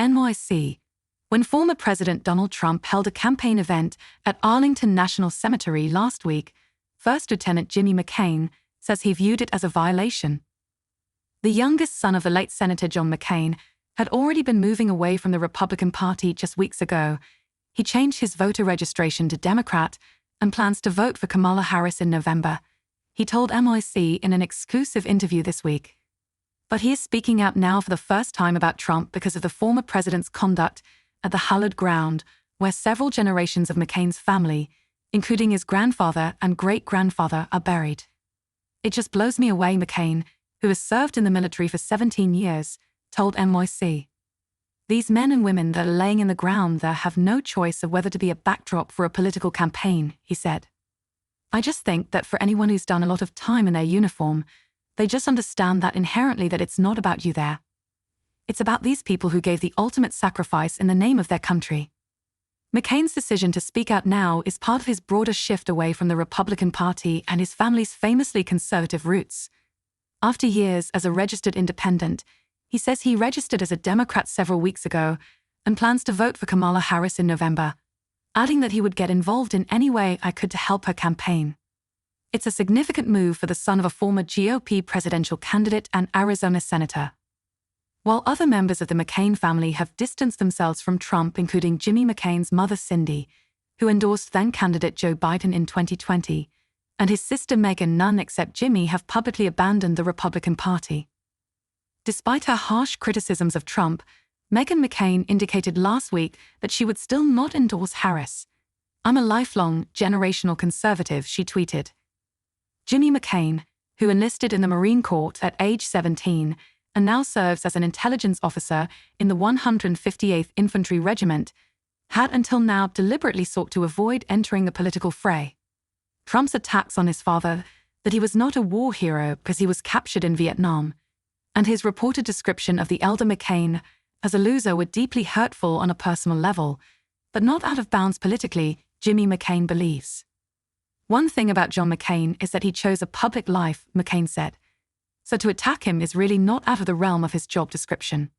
NYC, when former President Donald Trump held a campaign event at Arlington National Cemetery last week, First Lieutenant Jimmy McCain says he viewed it as a violation. The youngest son of the late Senator John McCain had already been moving away from the Republican Party just weeks ago. He changed his voter registration to Democrat and plans to vote for Kamala Harris in November, he told NYC in an exclusive interview this week. But he is speaking out now for the first time about Trump because of the former president's conduct at the hallowed ground where several generations of McCain's family, including his grandfather and great-grandfather, are buried. It just blows me away, McCain, who has served in the military for 17 years, told NYC. These men and women that are laying in the ground there have no choice of whether to be a backdrop for a political campaign, he said. I just think that for anyone who's done a lot of time in their uniform, they just understand that inherently that it's not about you there. It's about these people who gave the ultimate sacrifice in the name of their country. McCain's decision to speak out now is part of his broader shift away from the Republican Party and his family's famously conservative roots. After years as a registered independent, he says he registered as a Democrat several weeks ago and plans to vote for Kamala Harris in November, adding that he would get involved in any way I could to help her campaign. It's a significant move for the son of a former GOP presidential candidate and Arizona senator. While other members of the McCain family have distanced themselves from Trump, including Jimmy McCain's mother Cindy, who endorsed then-candidate Joe Biden in 2020, and his sister Meghan, none except Jimmy have publicly abandoned the Republican Party. Despite her harsh criticisms of Trump, Meghan McCain indicated last week that she would still not endorse Harris. I'm a lifelong, generational conservative, she tweeted. Jimmy McCain, who enlisted in the Marine Corps at age 17 and now serves as an intelligence officer in the 158th Infantry Regiment, had until now deliberately sought to avoid entering the political fray. Trump's attacks on his father, that he was not a war hero because he was captured in Vietnam, and his reported description of the elder McCain as a loser were deeply hurtful on a personal level, but not out of bounds politically, Jimmy McCain believes. One thing about John McCain is that he chose a public life, McCain said, so to attack him is really not out of the realm of his job description.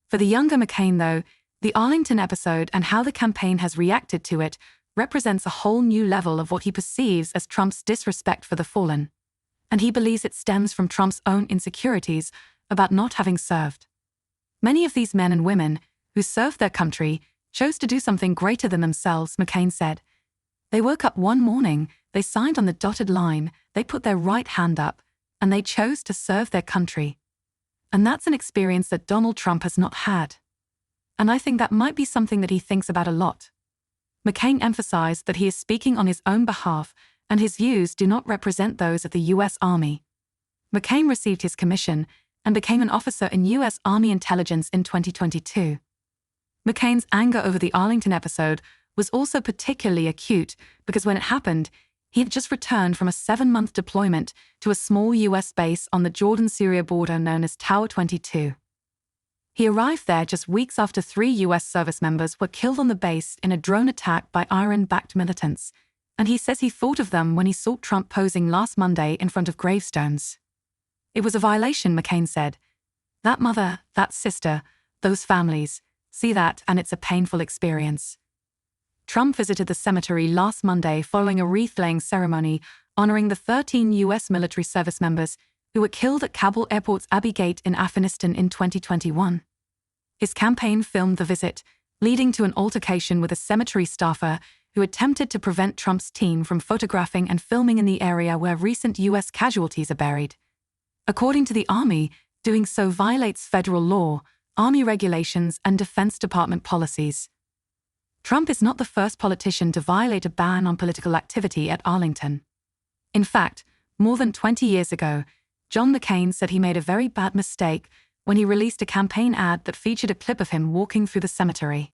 For the younger McCain, though, the Arlington episode and how the campaign has reacted to it represents a whole new level of what he perceives as Trump's disrespect for the fallen, and he believes it stems from Trump's own insecurities about not having served. Many of these men and women who served their country chose to do something greater than themselves, McCain said. They woke up one morning, they signed on the dotted line, they put their right hand up, and they chose to serve their country. And that's an experience that Donald Trump has not had. And I think that might be something that he thinks about a lot. McCain emphasized that he is speaking on his own behalf and his views do not represent those of the U.S. Army. McCain received his commission and became an officer in U.S. Army intelligence in 2022. McCain's anger over the Arlington episode was also particularly acute because when it happened, he had just returned from a 7-month deployment to a small U.S. base on the Jordan-Syria border known as Tower 22. He arrived there just weeks after 3 U.S. service members were killed on the base in a drone attack by Iran-backed militants, and he says he thought of them when he saw Trump posing last Monday in front of gravestones. It was a violation, McCain said. That mother, that sister, those families, see that and it's a painful experience. Trump visited the cemetery last Monday following a wreath-laying ceremony honoring the 13 U.S. military service members who were killed at Kabul Airport's Abbey Gate in Afghanistan in 2021. His campaign filmed the visit, leading to an altercation with a cemetery staffer who attempted to prevent Trump's team from photographing and filming in the area where recent U.S. casualties are buried. According to the Army, doing so violates federal law, Army regulations, and Defense Department policies. Trump is not the first politician to violate a ban on political activity at Arlington. In fact, more than 20 years ago, John McCain said he made a very bad mistake when he released a campaign ad that featured a clip of him walking through the cemetery.